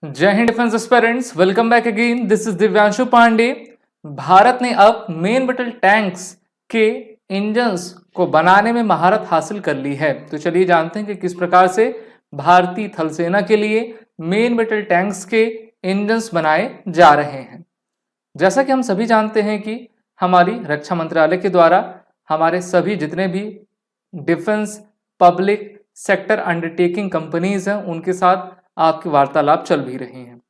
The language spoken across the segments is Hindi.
जय हिंद defence aspirants, welcome back again. This is Divyanshu Pandey. Bharat ने अब मेन बैटल टैंक्स के इंजन्स को बनाने में महारत हासिल कर ली है। तो चलिए जानते हैं कि किस प्रकार से भारतीय थल सेना के लिए मेन बैटल टैंक्स के इंजन्स बनाए जा रहे हैं। जैसा कि हम सभी जानते हैं कि हमारी रक्षा मंत्रालय के द्वारा हमारे सभी जितने भी defence public sector undertaking companies हैं उनके साथ आपकी वार्तालाप चल भी रही हैं।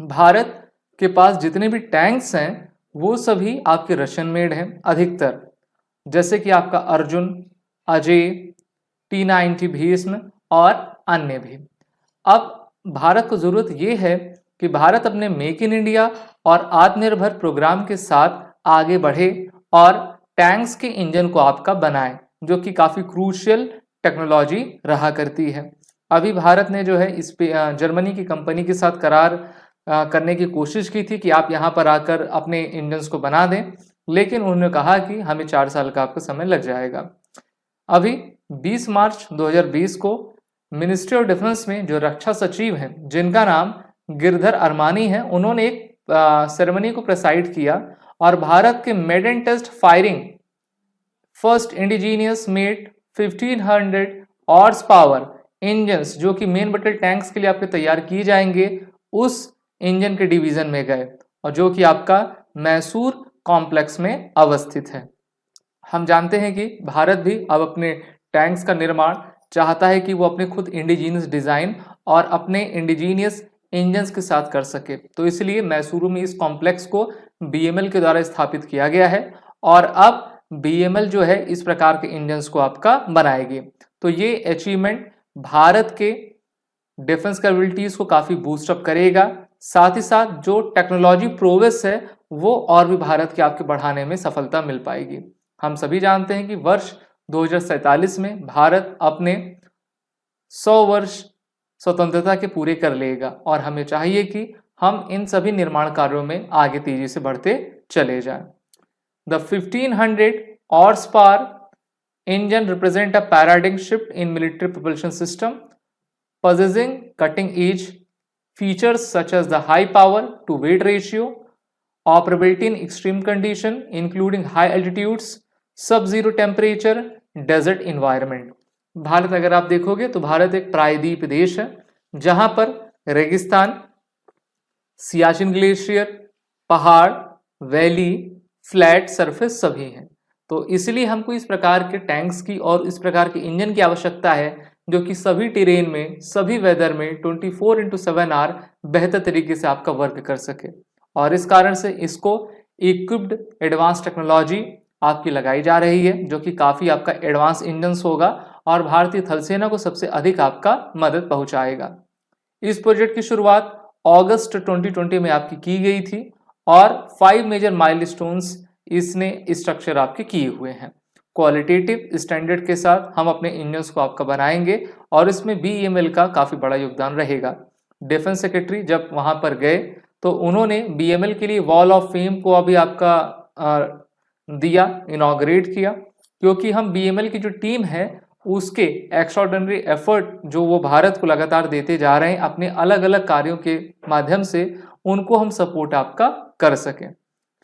भारत के पास जितने भी टैंक्स हैं वो सभी आपके रशियन मेड हैं अधिकतर, जैसे कि आपका अर्जुन, अजय, T-90 भीष्म और अन्य भी। अब भारत को जरूरत ये है कि भारत अपने मेक इन इंडिया और आत्मनिर्भर प्रोग्राम के साथ आगे बढ़े और टैंक्स के इंजन को आपका बनाए, जो कि काफी क्रूशियल टेक्नोलॉजी रहा करती है। अभी भारत ने जो है इस पे जर्मनी की कंपनी के साथ करार करने की कोशिश की थी कि आप यहाँ पर आकर अपने इंजन्स को बना दें, लेकिन उन्होंने कहा कि हमें 4 साल का आपका समय लग जाएगा। अभी 20 मार्च 2020 को मिनिस्ट्री ऑफ डिफेंस में जो रक्षा सचिव हैं जिनका नाम गिरधर अरमानी है, उन्होंने एक सेरेमनी को प्रेसाइड किया और भारत के maiden test firing first indigenous made 1500 horse power engines, जो कि मेन बैटल टैंक्स के लिए आपके तैयार किए जाएंगे, उस इंजन के डिवीजन में गए और जो कि आपका मैसूर कॉम्प्लेक्स में अवस्थित है। हम जानते हैं कि भारत भी अब अपने टैंक्स का निर्माण चाहता है कि वो अपने खुद इंडिजीनियस डिजाइन और अपने इंडिजीनियस इंजन्स के साथ कर सके, तो इसलिए मैसूरू में इस कॉम्प्लेक्स को BML के द्वारा स्थापित किया गया है और अब BML जो है इस प्रकार के इंजन्स को आपका बनाएगी। तो ये अचीवमेंट भारत के डिफेंस कैपेबिलिटीज को काफी बूस्ट अप करेगा, साथ ही साथ जो टेक्नोलॉजी प्रोग्रेस है वो और भी भारत के आपके बढ़ाने में सफलता मिल पाएगी। हम सभी जानते हैं कि वर्ष 2047 में भारत अपने 100 वर्ष स्वतंत्रता के पूरे कर लेगा और हमें चाहिए कि हम इन सभी निर्माण कार्यों में आगे तेजी से बढ़ते चले जाएं। The 1500 horsepower engine represent a paradigm shift in military propulsion system, possessing cutting-edge features such as the high power to weight ratio, operability in extreme condition, including high altitudes, sub-zero temperature, desert environment. Bharat अगर आप देखोगे तो भारत एक प्रायद्वीप देश है जहां पर रेगिस्तान, सियाचिन ग्लेशियर, पहाड़, वैली, फ्लैट सरफेस सभी हैं। तो इसलिए हमको इस प्रकार के टैंक्स की और इस प्रकार के इंजन की आवश्यकता है जो कि सभी टेरेन में, सभी वेदर में 24/7 आवर बेहतर तरीके से आपका वर्क कर सके और इस कारण से इसको इक्विप्ड एडवांस टेक्नोलॉजी आपकी लगाई जा रही है, जो कि काफ़ी आपका एडवांस इंजन्स होगा और भारतीय थल सेना को सबसे अधिक आपका मदद पहुंचाएगा। इस प्रोजेक्ट की शुरुआत अगस्त 2020 में आपकी की गई थी और 5 मेजर माइलस्टोन्स इसने स्ट्रक्चर आपके किए हुए हैं। क्वालिटेटिव स्टैंडर्ड के साथ हम अपने इंजन्स को आपका बनाएंगे और इसमें BML का काफ़ी बड़ा योगदान रहेगा। डिफेंस सेक्रेटरी जब वहाँ पर गए तो उन्होंने BML के लिए वॉल ऑफ फेम को अभी आपका दिया, इनॉग्रेट किया, क्योंकि हम BML की जो टीम है उसके एक्स्ट्राऑर्डिनरी एफर्ट जो वो भारत को लगातार देते जा रहे हैं अपने अलग अलग कार्यों के माध्यम से, उनको हम सपोर्ट आपका कर सकें।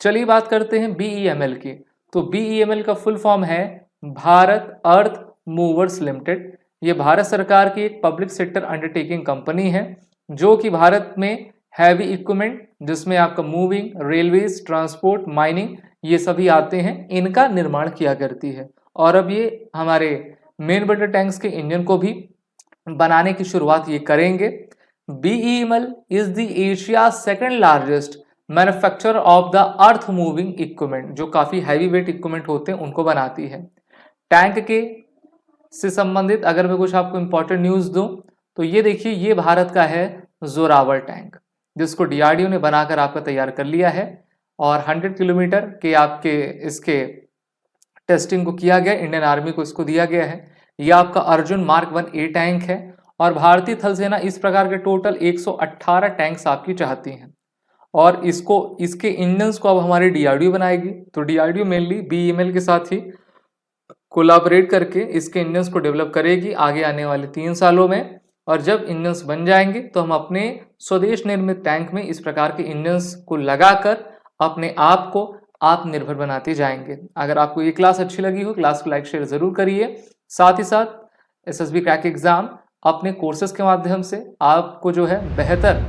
चलिए बात करते हैं BEML की। तो BEML का फुल फॉर्म है भारत अर्थ मूवर्स लिमिटेड। ये भारत सरकार की एक पब्लिक सेक्टर अंडरटेकिंग कंपनी है जो कि भारत में हैवी इक्विपमेंट जिसमें आपका मूविंग, रेलवेज, ट्रांसपोर्ट, माइनिंग ये सभी आते हैं, इनका निर्माण किया करती है और अब ये हमारे मेन बैटल टैंक्स के इंजन को भी बनाने की शुरुआत ये करेंगे। BEML is the Asia's second largest manufacturer of the earth moving equipment, जो काफी हैवी वेट इक्विपमेंट होते हैं उनको बनाती है। टैंक के से संबंधित अगर मैं कुछ आपको इंपॉर्टेंट न्यूज दूं तो ये देखिए, ये भारत का है जोरावर टैंक जिसको DRDO ने बनाकर आपका तैयार कर लिया है और 100 किलोमीटर के आपके इसके टेस्टिंग को किया गया, इंडियन आर्मी को इसको दिया गया है। यह आपका अर्जुन मार्क 1A टैंक है और भारतीय थल सेना इस प्रकार के टोटल 118 टैंक्स आपकी चाहती हैं और इसके इंजन्स को अब हमारी DRDO बनाएगी। तो DRDO मेनली BEML के साथ ही कोलैबोरेट करके इसके इंजन्स को डेवलप करेगी आगे आने वाले 3 सालों में और जब इंजन्स बन जाएंगे तो हम अपने स्वदेश निर्मित टैंक में इस प्रकार के इंजन्स को लगाकर अपने आप को आत्मनिर्भर बनाते जाएंगे। अगर आपको ये क्लास अच्छी लगी हो, क्लास को लाइक शेयर जरूर करिए। साथ ही साथ एसएसबी क्रैक एग्जाम अपने कोर्सेज के माध्यम से आपको जो है बेहतर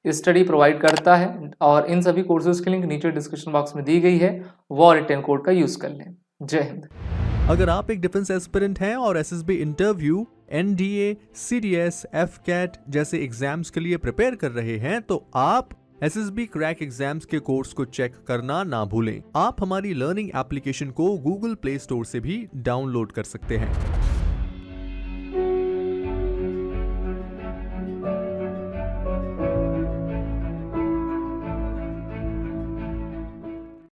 स्टडी प्रोवाइड करता है और इन सभी कोर्सेज की लिंक नीचे डिस्क्रिप्शन बॉक्स में दी गई है, वो रिटर्न कोड का यूज कर लें। जय हिंद। अगर आप एक डिफेंस एस्पिरेंट हैं और SSB interview, NDA, CDS, AFCAT जैसे एग्जाम्स के लिए प्रिपेयर कर रहे हैं तो आप एसएसबी क्रैक एग्जाम्स के कोर्स को चेक करना ना भूलें। आप हमारी लर्निंग एप्लीकेशन को गूगल प्ले स्टोर से भी डाउनलोड कर सकते हैं।